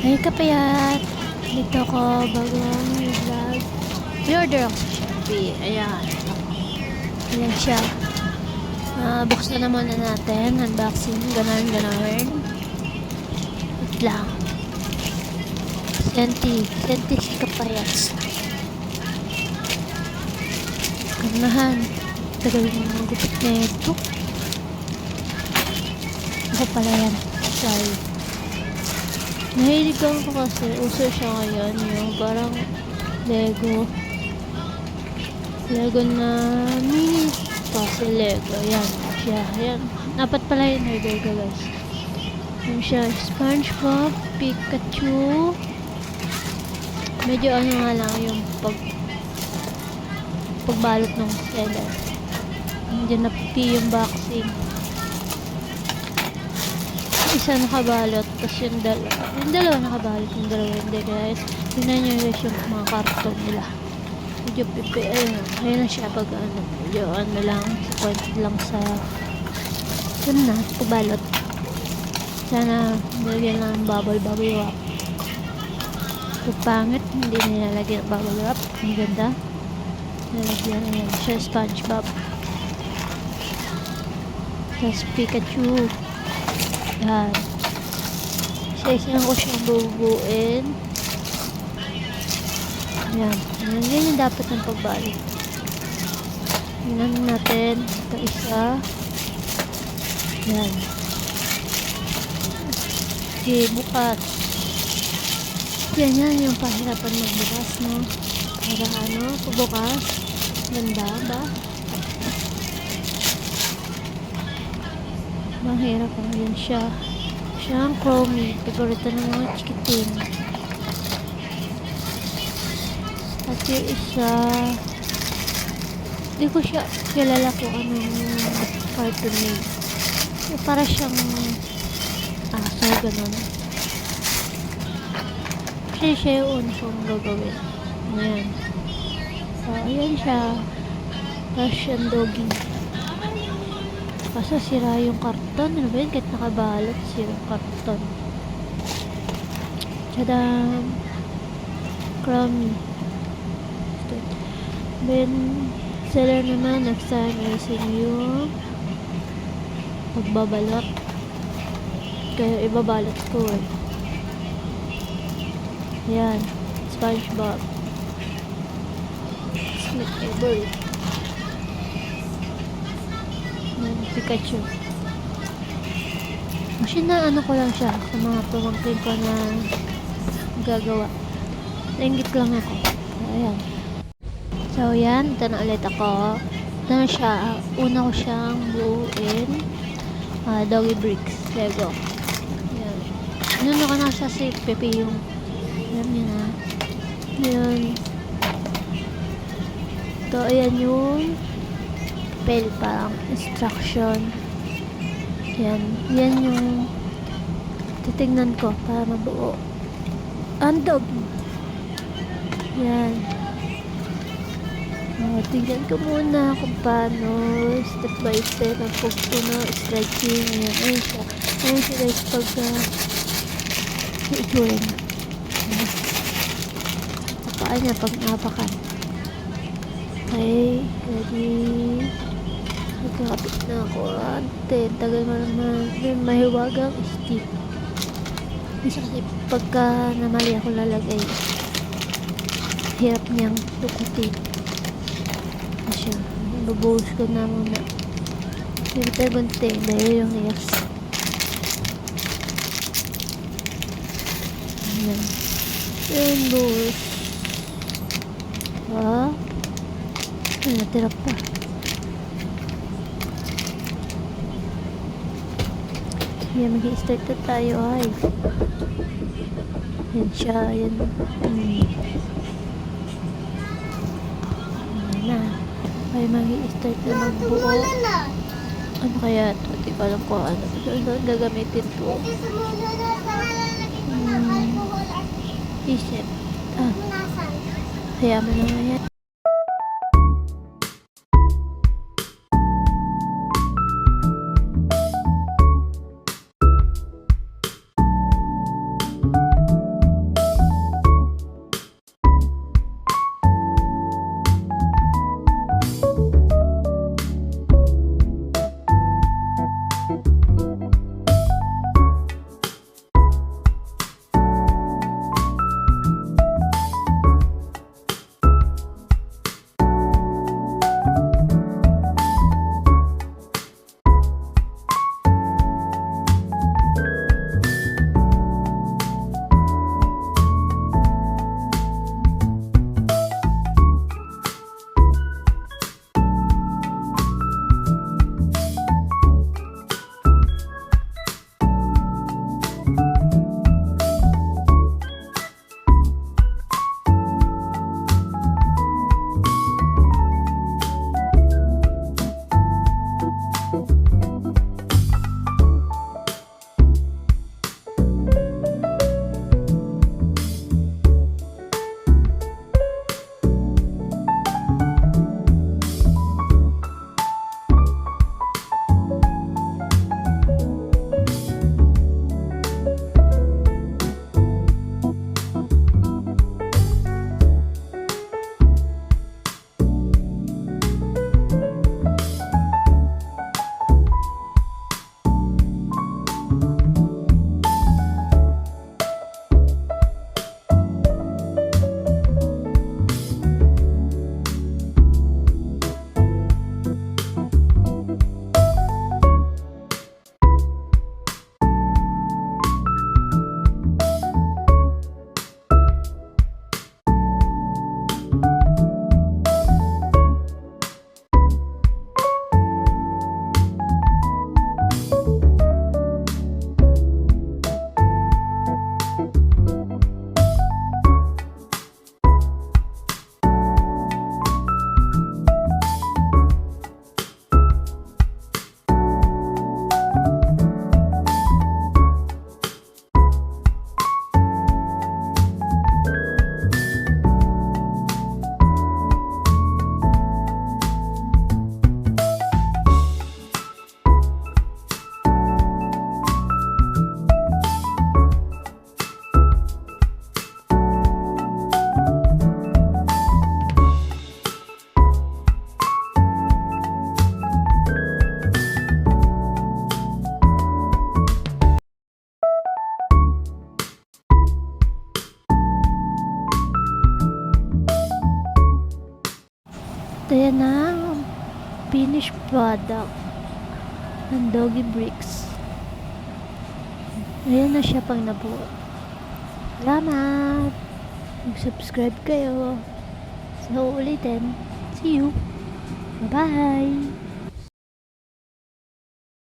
Hey kapayat! Dito ko bagong vlog. Pre-order ako sa Shopee. Ayan. Ayan siya. Buksan na muna natin. Unboxing. Ganon. Wait lang. Senti si kapayat. Ganahan. Tagal mo magupit na ito. Ako pala yan. Sorry. Nahilig ako kasi uso siya ngayon yung parang Lego na mini puzzle Lego. Yan siya. Yan. Dapat pala yun Lego guys. Yan siya. SpongeBob, Pikachu. Medyo ano nga lang yung pagbalot ng seller. Hindi na puti yung boxing. Isa nakabalot, tapos yung dalawa nakabalot, yung dalawa hindi guys. Tingnan nyo guys yung mga karton nila. Medyo pipi, ayun na siya pag ano, medyo ano lang, point lang sa yun na, pabalot. Sana nilagyan lang ng bubble wrap. Pag pangit, hindi nilalagyan ng bubble wrap. Ang ganda. Nilagyan na yan siya, SpongeBob. Tapos Pikachu. Yan. Isa-isa ko siyang bubuin. Yan. Yan yung dapat ng pagbalik. Tingnan natin. Ito isa. Yan. Okay, bukas. Yan yung pahirapan magbukas, no? Para ano, pabukas. Ganda ba? Mahirap pa rin siya. Siya ang chromie. Paborito ng mga chikitin. At yung isa, hindi ko siya kilala kung anong cartoon name. Para siyang aso, ganun. Kasi siya yung una kong gagawin. Ayan. So, ayan siya. Russian doggy. Kaso sira yung karton. Ano ba yun? Kahit nakabalot, sira yung karton. Tadam! Crummy. Then, seller naman, next time, ayusin yung pagbabalot. Kaya ibabalot ko eh. Yan. SpongeBob. It's my favorite. Pikachu. Kasi na ano ko lang siya sa mga pamangkin ko na gagawa. Langgit lang ako. Ayan. So, yan. Ito na ulit ako. Ito na siya. Una ko siyang buuin. Doggy bricks. Lego. Ayan. Ano ka na siya si Pepe yung alam niya na. Ayan. Ito, ayan yung parang instruction. Yan yung titignan ko para mabuo. Andog. Yan. Tingnan ko muna kung paano step by step ang pagpuno, stretching. Ayan siya. Ayan siya guys pag itsura niya. Paan niya pag napakan. Okay. Ready. Nagkakapit na ako. Ante, tagal mo naman. May mahiwagang stick. Isa kasi pagka namali ako lalagay, hirap niyang dukutin. Asya. Babuhos ko na muna. Gunting dahil yung ears. Ayan. Ayan, buhos. Ay, natira pa. Yan, mag-i-start na tayo ay. Yan siya, yan. Yan na. Ay, mag-i-start na magbuo. Ano kaya ito? Hindi ko alam kung ano. Ano gagamitin ko? Isip. Kaya mo na nga yan. Ayan na ang finished product ng Doggy Bricks. Ayan na siya pag nabuo. Salamat! Mag-subscribe kayo. Sa uulitin. See you! Bye-bye!